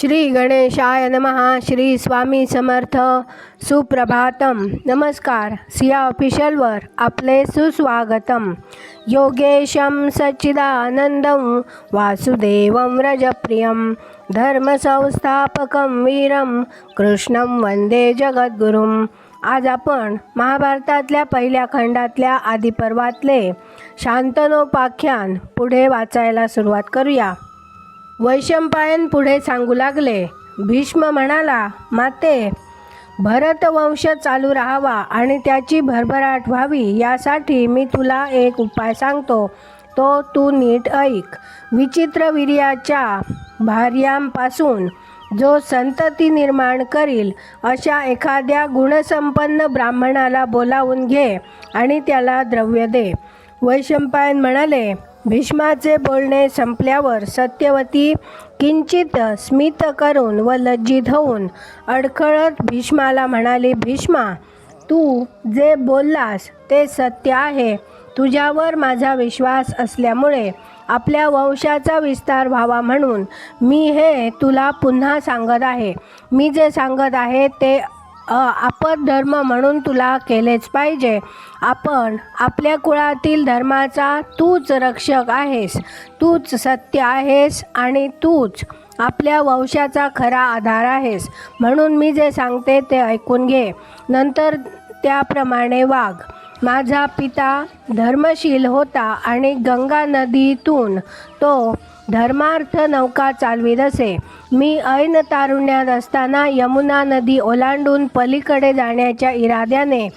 श्री गणेशाय नमः. श्री स्वामी समर्थ. सुप्रभातम. नमस्कार. सिया ऑफिशियलवर आपले सुस्वागतम. योगेशं सच्चिदानंदं वासुदेवं रजप्रियं धर्मसंस्थापकं वीरं कृष्णं वंदे जगद्गुरुं. आज आपण महाभारतातल्या पहिल्या खंडातल्या आदिपर्वातले शांतनोपाख्यान पुढे वाचायला सुरुवात करूया. वैशंपायन पुढे सांगू लागले. भीष्म म्हणाला, माते, भरतवंश चालू राहावा आणि त्याची भरभराट व्हावी यासाठी मी तुला एक उपाय सांगतो, तो तू नीट ऐक. विचित्रवीर्याच्या भार्यांपासून जो संतती निर्माण करील अशा एखाद्या गुणसंपन्न ब्राह्मणाला बोलावून घे आणि त्याला द्रव्य दे. वैशंपायन म्हणाले. भीष्माचे बोलणे संपल्यावर सत्यवती किंचित स्मित करून व लज्जित होऊन अडखळत भीष्माला म्हणाली, भीष्मा, तू जे बोललास ते सत्य आहे. तुझ्यावर माझा विश्वास असल्यामुळे आपल्या वंशाचा विस्तार व्हावा म्हणून मी हे तुला पुन्हा सांगत आहे. मी जे सांगत आहे ते आपद्धर्म म्हणून तुला केलेच पाहिजे. आपण आपल्या कुळातील धर्माचा तूच रक्षक आहेस, तूच सत्य आहेस आणि तूच आपल्या वंशाचा खरा आधार आहेस. म्हणून मी जे सांगते ते ऐकून घे, नंतर त्याप्रमाणे वाग. माझा पिता धर्मशील होता आणि गंगा नदीतून तो धर्मार्थ नौका चालवीत असे. मी ऐन तारुण्यात असताना यमुना नदी ओलांडून पलीकडे जाण्याच्या इराद्याने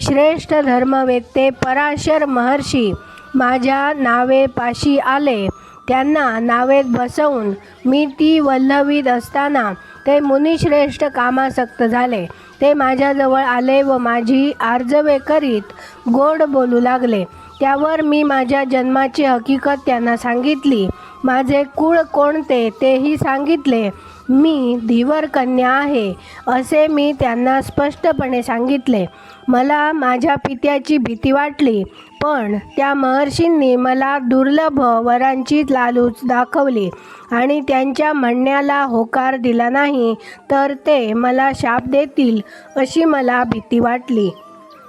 श्रेष्ठ धर्मवेत्ते पराशर महर्षी माझ्या नावेपाशी आले. त्यांना नावेत बसवून मी ती वल्हवीत असताना ते मुनिश्रेष्ठ कामासक्त झाले. ते माझ्याजवळ आले व माझी आर्जवे करीत गोड बोलू लागले. त्यावर मी माझ्या जन्माची हकीकत त्यांना सांगितली. माझे कुळ कोणते तेही सांगितले. मी धीवर कन्या आहे असे मी त्यांना स्पष्टपणे सांगितले. मला माझ्या पित्याची भीती वाटली, पण त्या महर्षींनी मला दुर्लभ वरांची लालूच दाखवली आणि त्यांच्या म्हणण्याला होकार दिला नाही तर ते मला शाप देतील अशी मला भीती वाटली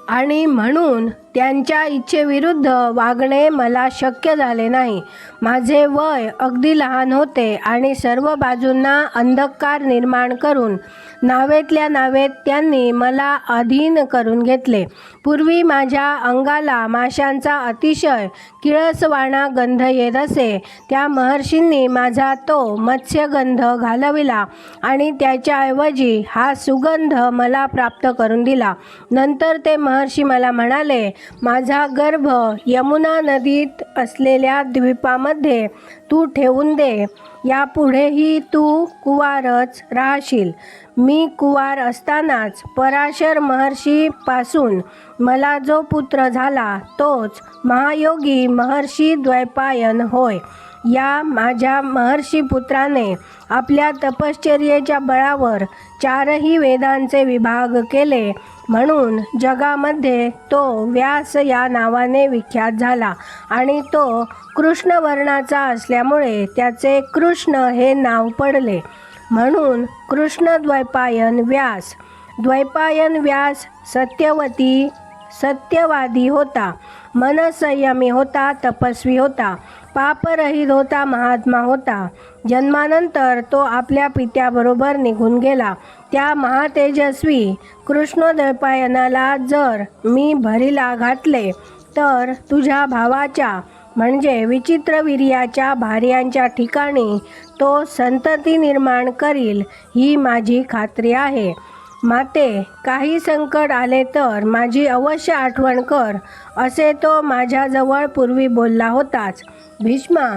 आणि म्हणून त्यांच्या इच्छेविरुद्ध वागणे मला शक्य झाले नाही. माझे वय अगदी लहान होते आणि सर्व बाजूंना अंधकार निर्माण करून नावेतल्या नावेत त्यांनी मला अधीन करून घेतले. पूर्वी माझ्या अंगाला माशांचा अतिशय किळसवाणा गंध येत असे. त्या महर्षींनी माझा तो मत्स्यगंध घालविला आणि त्याच्याऐवजी हा सुगंध मला प्राप्त करून दिला. नंतर ते महर्षी मला म्हणाले, माझा गर्भ यमुना नदीत असलेल्या द्वीपामध्ये तू ठेवून दे. यापुढेही तू कुवारच राहशील. मी कुवार असतानाच पराशर महर्षीपासून मला जो पुत्र झाला तोच महायोगी महर्षी द्वैपायन होय. या माझ्या महर्षी पुत्राने आपल्या तपश्चर्येच्या बळावर चारही वेदांचे विभाग केले म्हणून जगामध्ये तो व्यास या नावाने विख्यात झाला आणि तो कृष्णवर्णाचा असल्यामुळे त्याचे कृष्ण हे नाव पडले. म्हणून कृष्ण द्वैपायन व्यास. द्वैपायन व्यास सत्यवादी होता, मनसंयमी होता, तपस्वी होता, पापरहित होता, महात्मा होता. जन्मानंतर तो आपल्या पित्याबरोबर निघून गेला. त्या महातेजस्वी कृष्णद्वैपायनाला जर मी भरीला घातले तर तुझ्या भावाच्या म्हणजे विचित्रवीर्याच्या भार्यांच्या ठिकाणी तो संतती निर्माण करील ही माझी खात्री आहे. माते, काही संकट आले तर माझी अवश्य आठवण कर असे तो माझ्याजवळ पूर्वी बोलला होताच. भीष्मा,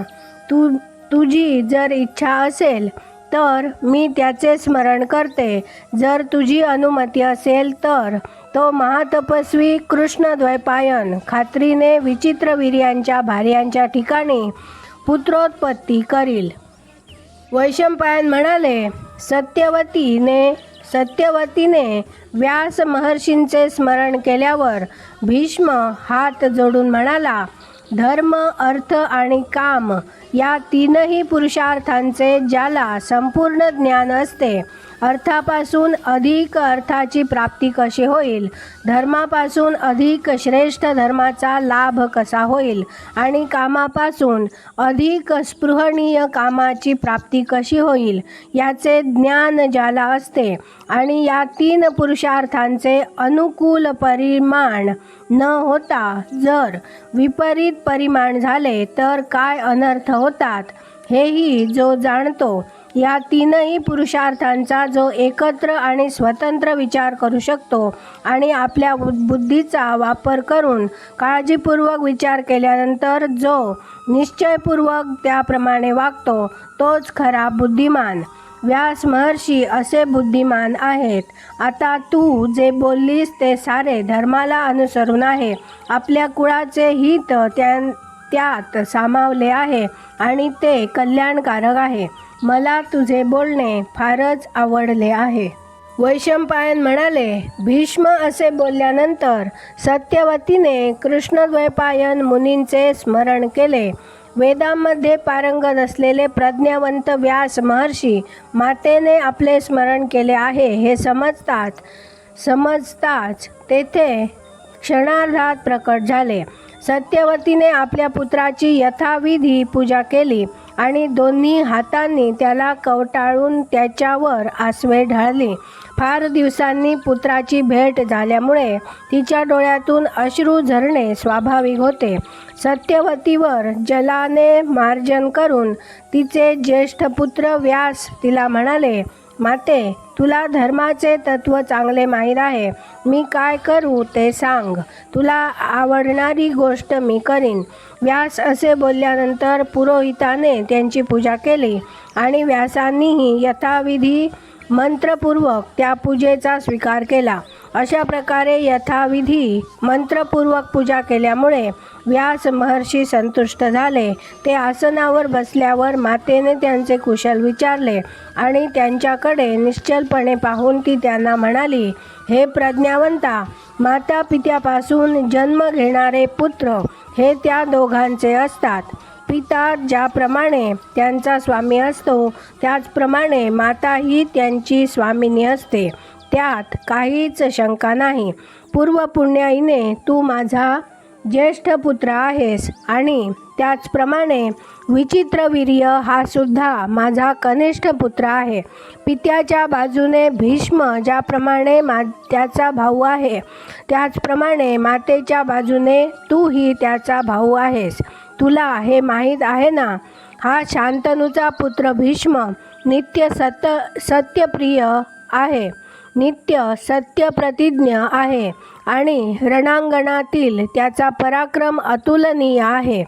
तुझी जर इच्छा असेल तर मी त्याचे स्मरण करते. जर तुझी अनुमती असेल तर तो महातपस्वी कृष्णद्वैपायन खात्रीने विचित्रवीर्यांच्या भार्यांच्या ठिकाणी पुत्रोत्पत्ती करील. वैशंपायन म्हणाले. सत्यवतीने व्यास महर्षींचे स्मरण केल्यावर भीष्म हात जोडून म्हणाला, धर्म, अर्थ आणि काम या तीनही पुरुषार्थांचे ज्याला संपूर्ण ज्ञान असते, अर्थापासून अधिक अर्थाची प्राप्ती कशी होईल, धर्मापासून अधिक श्रेष्ठ धर्माचा लाभ कसा होईल आणि कामापासून अधिक स्पृहणीय कामाची प्राप्ती कशी होईल याचे ज्ञान ज्याला असते आणि या तीन पुरुषार्थांचे अनुकूल परिमाण न होता जर विपरीत परिमाण झाले तर काय अनर्थ होतात हेही जो जाणतो, या तीनही पुरुषार्थांचा जो एकत्र आणि स्वतंत्र विचार करू शकतो आणि आपल्या बुद्धीचा वापर करून काळजीपूर्वक विचार केल्यानंतर जो निश्चयपूर्वक त्याप्रमाणे वागतो तोच खरा बुद्धिमान. व्यास महर्षी असे बुद्धिमान आहेत. आता तू जे बोललीस ते सारे धर्माला अनुसरून आहे. आपल्या कुळाचे हित त्यात सामावले आहे आणि ते कल्याणकारक आहे. मला तुझे बोलणे फारच आवडले आहे. वैशंपायन म्हणाले, भीष्म असे बोलल्यानंतर सत्यवतीने कृष्णद्वैपायन मुनींचे स्मरण केले. वेदांमध्ये पारंगत असलेले प्रज्ञावंत व्यास महर्षी मातेने आपले स्मरण केले आहे हे समजताच तेथे क्षणार्धात प्रकट झाले. सत्यवतीने आपल्या पुत्राची यथाविधी पूजा केली आणि दोन्ही हातांनी त्याला कवटाळून त्याच्यावर आसवे ढाळली. फार दिवसांनी पुत्राची भेट झाल्यामुळे तिच्या डोळ्यातून अश्रू झरणे स्वाभाविक होते. सत्यवतीवर जलाने मार्जन करून तिचे ज्येष्ठ पुत्र व्यास तिला म्हणाले, माते, तुला धर्माचे तत्व चांगले माहीत आहे. मी काय करू ते सांग. तुला आवडणारी गोष्ट मी करीन. व्यास असे बोलल्यानंतर पुरोहिताने त्यांची पूजा केली आणि व्यासांनीही यथाविधी मंत्रपूर्वक त्या पूजेचा स्वीकार केला. अशा प्रकारे यथाविधी मंत्रपूर्वक पूजा केल्यामुळे व्यास महर्षी संतुष्ट झाले. ते आसनावर बसल्यावर मातेने त्यांचे कुशल विचारले आणि त्यांच्याकडे निश्चलपणे पाहून ती त्यांना म्हणाली, हे प्रज्ञावंता, माता पित्यापासून जन्म घेणारे पुत्र हे त्या दोघांचे असतात. पिता ज्याप्रमाणे त्यांचा स्वामी असतो त्याचप्रमाणे माता ही त्यांची स्वामिनी असते. त्यात काहीच शंका नाही. पूर्वपुण्याईने तू माझा ज्येष्ठ पुत्र आहेस आणि त्याचप्रमाणे विचित्रवीर्य हा सुद्धा माझा कनिष्ठ पुत्र आहे. पित्याच्या बाजूने भीष्म ज्याप्रमाणे त्याचा भाऊ आहे त्याचप्रमाणे मातेच्या बाजूने तूही त्याचा भाऊ आहेस. तुला हे माहीत आहे ना, हा शांतनूचा पुत्र भीष्म नित्य सत्यप्रिय आहे, नित्य सत्यप्रतिज्ञ आहे आणि रणांगणातील त्याचा पराक्रम अतुलनीय आहे.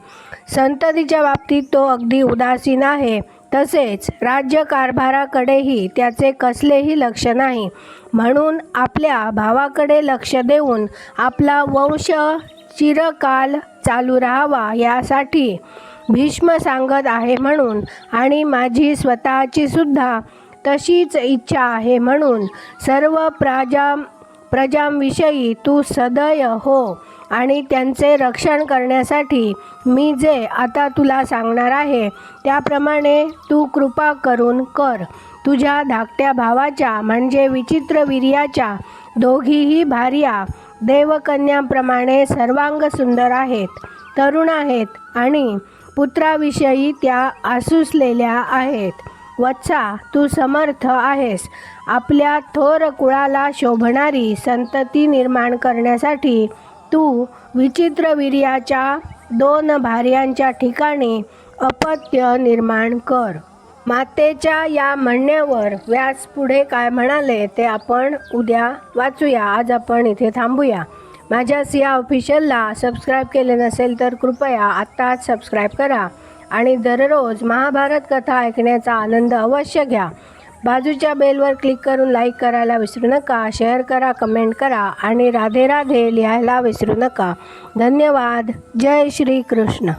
संततीच्या बाबतीत तो अगदी उदासीन आहे. तसेच राज्यकारभाराकडेही त्याचे कसलेही लक्ष नाही. म्हणून आपल्या भावाकडे लक्ष देऊन आपला वंश चिरकाल चालू राहावा यासाठी भीष्म सांगत आहे म्हणून आणि माझी स्वतःची सुद्धा तशीच इच्छा आहे म्हणून सर्व प्रजांविषयी तू सदय हो आणि त्यांचे रक्षण करण्यासाठी मी जे आता तुला सांगणार आहे त्याप्रमाणे तू कृपा करून कर. तुझ्या धाकट्या भावाच्या म्हणजे विचित्रवीर्याच्या दोघीही भार्या देवकन्याप्रमाणे सर्वांग सुंदर आहेत, तरुण आहेत आणि पुत्राविषयी त्या आसुसलेल्या आहेत. वत्सा, तू समर्थ आहेस. आपल्या थोर कुळाला शोभणारी संतती निर्माण करण्यासाठी तू विचित्रवीर्याच्या 2 भार्यांच्या ठिकाणी अपत्य निर्माण कर. मातेच्या या म्हणण्यावर व्यास पुढे काय म्हणाले ते आपण उद्या वाचूया. आज आपण इथे थांबूया. माझ्या सिया ऑफिशियलला सबस्क्राईब केले नसेल तर कृपया आत्ताच सबस्क्राईब करा आणि दररोज महाभारत कथा ऐकण्याचा आनंद अवश्य घ्या. बाजूच्या बेलवर क्लिक करून लाईक करायला विसरू नका, शेअर करा, कमेंट करा आणि राधे राधे लिहायला विसरू नका. धन्यवाद. जय श्री कृष्ण.